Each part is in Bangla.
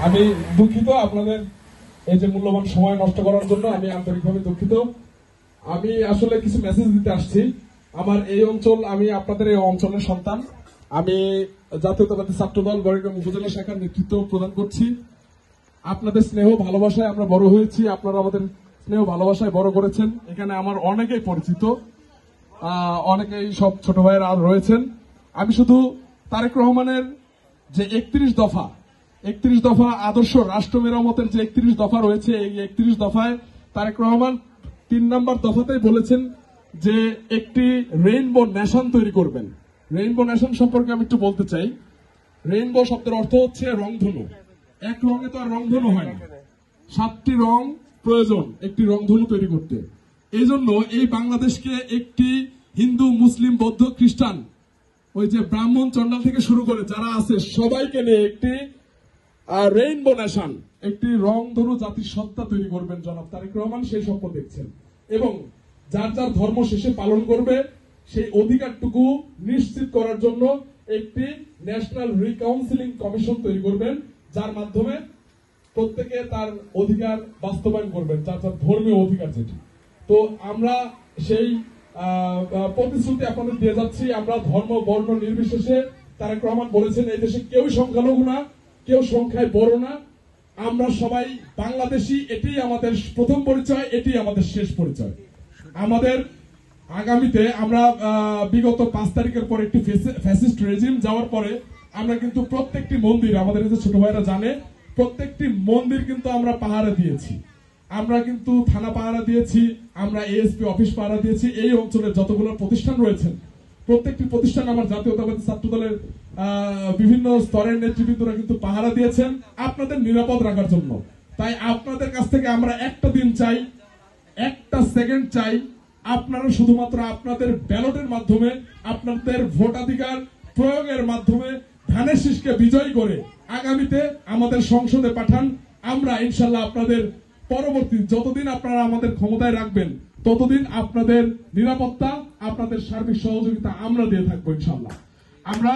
আমি দুঃখিত আপনাদের এই যে মূল্যবান সময় নষ্ট করার জন্য, আমি আন্তরিকভাবে দুঃখিত। আমি আসলে কিছু মেসেজ দিতে আসছি। আমার এই অঞ্চল, আমি আপনাদের এই অঞ্চলের সন্তান। আমি জাতীয়তাবাদী ছাত্রদল বরিগ্রাম উপজেলা শাখার নেতৃত্ব প্রদান করছি। আপনাদের স্নেহ ভালোবাসায় আমরা বড় হয়েছি, আপনারা আমাদের স্নেহ ভালোবাসায় বড় করেছেন। এখানে আমার অনেকেই পরিচিত, অনেকেই সব ছোট ভাইয়েরা আর রয়েছেন। আমি শুধু তারেক রহমানের যে 31 দফা আদর্শ রাষ্ট্র মেরামতের যে 31 দফা রয়েছে, এই 31 দফায় তারেক রহমান 3 নম্বর দফাতেই বলেছেন যে একটি রেইনবো নেশন তৈরি করবেন। রেইনবো নেশন সম্পর্কে আমি একটু বলতে চাই। রেইনবো শব্দের অর্থ হচ্ছে রংধনু। এক রঙে তো আর রংধনু হয় না, 7টি রং প্রয়োজন একটি রংধনু তৈরি করতে। এই জন্য এই বাংলাদেশকে একটি হিন্দু, মুসলিম, বৌদ্ধ, খ্রিস্টান, ওই যে ব্রাহ্মণ চন্ডাল থেকে শুরু করে যারা আছে সবাইকে নিয়ে একটি রেইনবো নেশন, একটি রংধনু জাতির সত্তা তৈরি করবেন জনাব তারেক রহমান, সেই স্বপ্ন দেখছেন। এবং যার যার ধর্ম শেষে পালন করবে সেই অধিকারটুকু নিশ্চিত করার জন্য একটি ন্যাশনাল রিকাউন্সিলিং কমিশন তৈরি করবেন, যার মাধ্যমে প্রত্যেকে তার অধিকার বাস্তবায়ন করবেন, যার যার ধর্মীয় অধিকার যেটি। তো আমরা সেই প্রতিশ্রুতি আপনাদের দিয়ে যাচ্ছি। আমরা ধর্ম বর্ণ নির্বিশেষে, তারেক রহমান বলেছেন এই দেশে কেউ সংখ্যালঘু না, কেউ সংখ্যায় বড় না, আমরা সবাই বাংলাদেশি। এটি আমাদের প্রথম পরিচয়, এটি আমাদের শেষ পরিচয়। আমাদের আগামীতে আমরা বিগত 5 তারিখের পর একটি ফ্যাসিস্ট রেজিম যাওয়ার পরে আমরা কিন্তু প্রত্যেকটি মন্দির, আমাদের এই যে ছোট ভাইরা জানে, প্রত্যেকটি মন্দির কিন্তু আমরা পাহারা দিয়েছি। আমরা কিন্তু থানা পাহারা দিয়েছি, আমরা এএসপি অফিস পাহারা দিয়েছি। এই অঞ্চলের যতগুলো প্রতিষ্ঠান রয়েছেন প্রত্যেকটি প্রতিষ্ঠান আমার জাতীয়তাবাদী ছাত্রদলের বিভিন্ন স্তরের নেতৃবৃন্দরা কিন্তু পাহারা দিয়েছেন আপনাদের নিরাপদ রাখার জন্য। তাই আপনাদের কাছ থেকে আমরা একটা দিন চাই, একটা সেকেন্ড চাই, আপনারা শুধুমাত্র আপনাদের ব্যালটের মাধ্যমে, আপনাদের ভোটাধিকার প্রয়োগের মাধ্যমে ধানের শীষকে বিজয়ী করে আগামীতে আমাদের সংসদে পাঠান। আমরা ইনশাল্লাহ আপনাদের পরবর্তী যতদিন আপনারা আমাদের ক্ষমতায় রাখবেন ততদিন আপনাদের নিরাপত্তা, আপনাদের সার্বিক সহযোগিতা আমরা দিয়ে থাকবো ইনশাল্লাহ। আমরা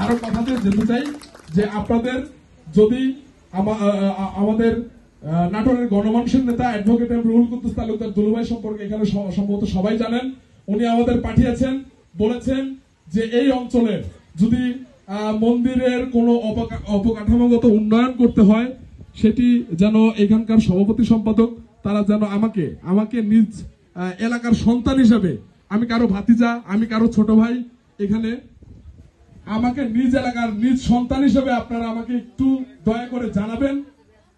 আরো কথাতে যেতে চাই যে আপনাদের যদি আমাদের নাটোরের গণমানুষের নেতা অ্যাডভোকেট রুহুল কুদ্দুস তালুকদার দুলু ভাই সম্পর্কে এখানে সম্ভবত সবাই জানেন। উনি আমাদের পাঠিয়েছেন, বলেছেন যে এই অঞ্চলের যদি মন্দিরের কোনো অবকাঠামোগত উন্নয়ন করতে হয় সেটি যেন এখানকার সভাপতি সম্পাদক তারা যেন আমাকে নিজ এলাকার সন্তান হিসেবে, আমি কারো ভাতিজা, আমি কারো ছোট ভাই, এখানে আমাকে নিজ এলাকার নিজ সন্তান হিসেবে আপনারা আমাকে একটু দয়া করে জানাবেন।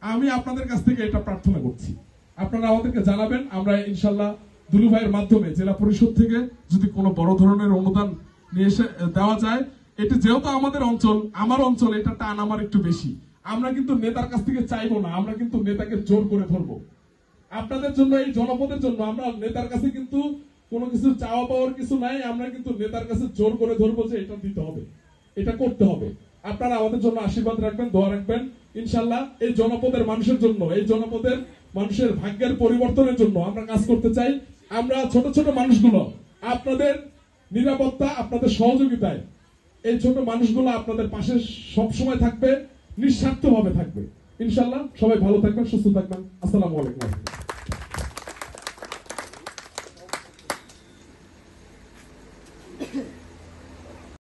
আমি আপনাদের কাছ থেকে এটা প্রার্থনা করছি, আপনারা আমাদেরকে জানাবেন। আমরা ইনশাল্লাহ দুলু ভাইয়ের মাধ্যমে জেলা পরিষদ থেকে যদি কোনো বড় ধরনের অনুদান নিয়ে এসে দেওয়া যায়, এটি যেহেতু আমাদের অঞ্চল, আমার অঞ্চল, এটা টান আমার একটু বেশি। আমরা কিন্তু নেতার কাছ থেকে চাইবো না, আমরা কিন্তু নেতাকে জোর করে ধরবো আপনাদের জন্য, এই জনপদের জন্য। আমরা নেতার কাছে কিন্তু কোনো কিছু চাওয়া পাওয়ার কিছু নাই, আমরা কিন্তু নেতার কাছে জোর করে ধরবো যে এটা দিতে হবে, এটা করতে হবে। আপনারা আমাদের জন্য আশীর্বাদ রাখবেন, দোয়া রাখবেন। ইনশাল্লাহ এই জনপদের মানুষের জন্য, এই জনপদের মানুষের ভাগ্যের পরিবর্তনের জন্য আমরা কাজ করতে চাই। আমরা ছোট ছোট মানুষগুলো আপনাদের নিরাপত্তা, আপনাদের সহযোগিতায়, এই ছোট মানুষগুলো আপনাদের পাশে সবসময় থাকবে, নিঃস্বার্থভাবে থাকবে ইনশাল্লাহ। সবাই ভালো থাকবেন, সুস্থ থাকবেন। আসসালামু আলাইকুম।